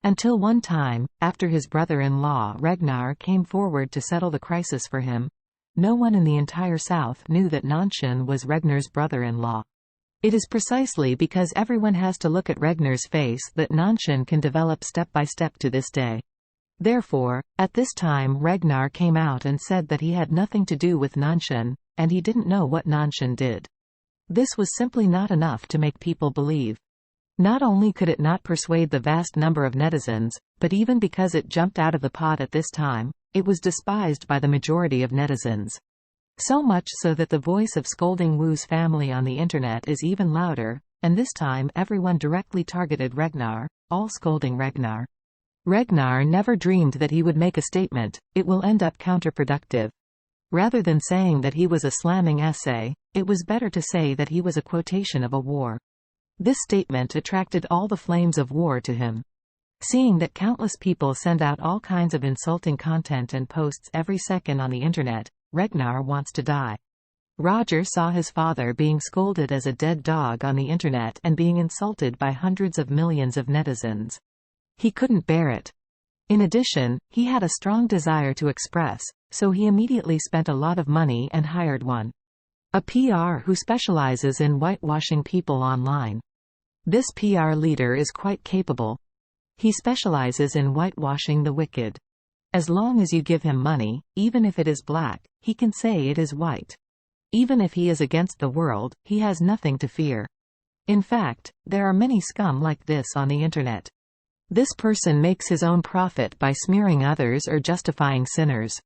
Until one time, after his brother-in-law Ragnar came forward to settle the crisis for him, no one in the entire south knew that Nanshan was Ragnar's brother-in-law. It is precisely because everyone has to look at Ragnar's face that Nanshan can develop step by step to this day. Therefore, at this time Ragnar came out and said that he had nothing to do with Nanshan, and he didn't know what Nanshan did. This was simply not enough to make people believe. Not only could it not persuade the vast number of netizens, but even because it jumped out of the pot at this time, it was despised by the majority of netizens. So much so that the voice of scolding Wu's family on the internet is even louder, and this time everyone directly targeted Ragnar, all scolding Ragnar. Ragnar never dreamed that he would make a statement, it will end up counterproductive. Rather than saying that he was a slamming essay, it was better to say that he was a quotation of a war. This statement attracted all the flames of war to him. Seeing that countless people send out all kinds of insulting content and posts every second on the internet, Ragnar wants to die. Roger saw his father being scolded as a dead dog on the internet and being insulted by hundreds of millions of netizens. He couldn't bear it. In addition, he had a strong desire to express, so he immediately spent a lot of money and hired one. A PR who specializes in whitewashing people online. This PR leader is quite capable. He specializes in whitewashing the wicked. As long as you give him money, even if it is black, he can say it is white. Even if he is against the world, he has nothing to fear. In fact, there are many scum like this on the internet. This person makes his own profit by smearing others or justifying sinners.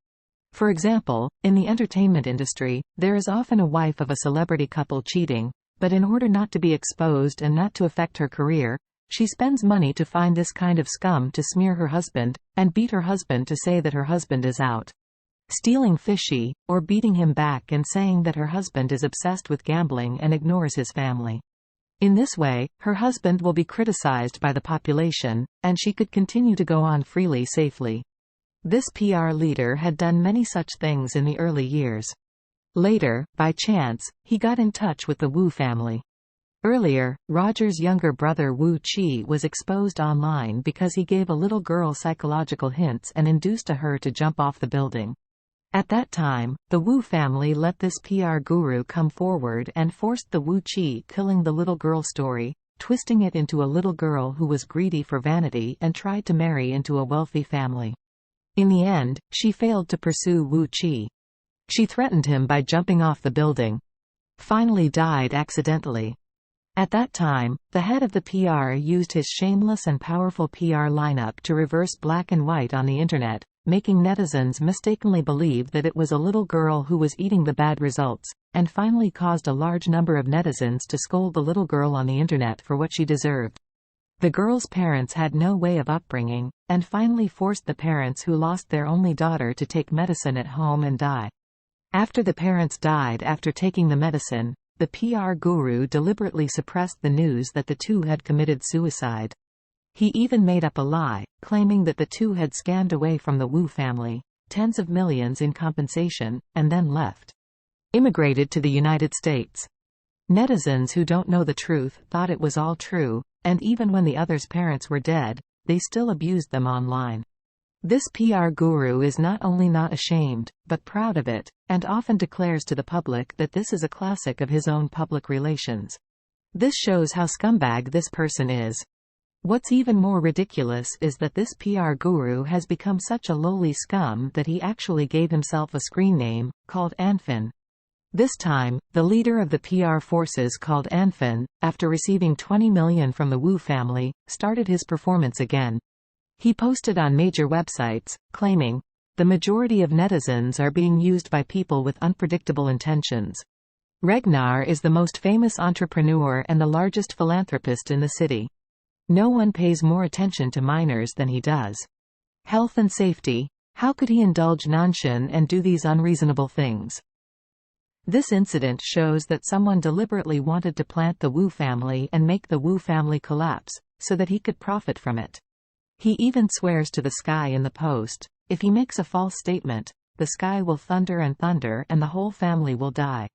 For example, in the entertainment industry, there is often a wife of a celebrity couple cheating, but in order not to be exposed and not to affect her career, she spends money to find this kind of scum to smear her husband, and beat her husband to say that her husband is out. Stealing fishy, or beating him back and saying that her husband is obsessed with gambling and ignores his family. In this way, her husband will be criticized by the population, and she could continue to go on freely safely. This PR leader had done many such things in the early years. Later, by chance, he got in touch with the Wu family. Earlier, Roger's younger brother Wu Chi was exposed online because he gave a little girl psychological hints and induced her to jump off the building. At that time, the Wu family let this PR guru come forward and forced the Wu Chi killing the little girl story, twisting it into a little girl who was greedy for vanity and tried to marry into a wealthy family. In the end, she failed to pursue Wu Chi. She threatened him by jumping off the building. Finally died accidentally. At that time, the head of the PR used his shameless and powerful PR lineup to reverse black and white on the internet, making netizens mistakenly believe that it was a little girl who was eating the bad results, and finally caused a large number of netizens to scold the little girl on the internet for what she deserved. The girl's parents had no way of upbringing, and finally forced the parents who lost their only daughter to take medicine at home and die. After the parents died after taking the medicine, the PR guru deliberately suppressed the news that the two had committed suicide. He even made up a lie, claiming that the two had scammed away from the Wu family, tens of millions in compensation, and then left. Immigrated to the United States. Netizens who don't know the truth thought it was all true, and even when the other's parents were dead, they still abused them online. This PR guru is not only not ashamed, but proud of it, and often declares to the public that this is a classic of his own public relations. This shows how scumbag this person is. What's even more ridiculous is that this PR guru has become such a lowly scum that he actually gave himself a screen name, called Anfin. This time, the leader of the PR forces called Anfin, after receiving $20 million from the Wu family, started his performance again. He posted on major websites, claiming, "The majority of netizens are being used by people with unpredictable intentions. Ragnar is the most famous entrepreneur and the largest philanthropist in the city. No one pays more attention to minors than he does. Health and safety, how could he indulge Nanshan and do these unreasonable things?" This incident shows that someone deliberately wanted to plant the Wu family and make the Wu family collapse, so that he could profit from it. He even swears to the sky in the post, if he makes a false statement, the sky will thunder and the whole family will die.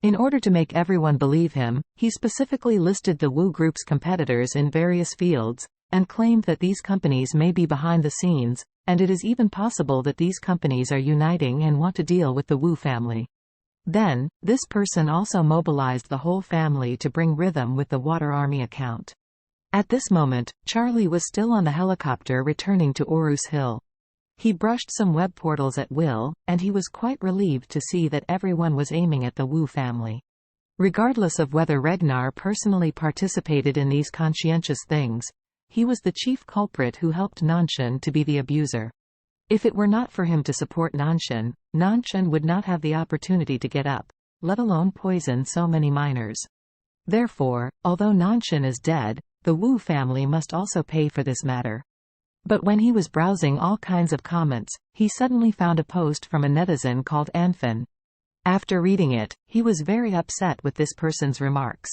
In order to make everyone believe him, he specifically listed the Wu Group's competitors in various fields, and claimed that these companies may be behind the scenes, and it is even possible that these companies are uniting and want to deal with the Wu family. Then, this person also mobilized the whole family to bring rhythm with the Water Army account. At this moment, Charlie was still on the helicopter returning to Orus Hill. He brushed some web portals at will, and he was quite relieved to see that everyone was aiming at the Wu family. Regardless of whether Ragnar personally participated in these conscientious things, he was the chief culprit who helped Nanshan to be the abuser. If it were not for him to support Nanshan, Nanshan would not have the opportunity to get up, let alone poison so many miners. Therefore, although Nanshan is dead, the Wu family must also pay for this matter. But when he was browsing all kinds of comments, he suddenly found a post from a netizen called Anfin. After reading it, he was very upset with this person's remarks.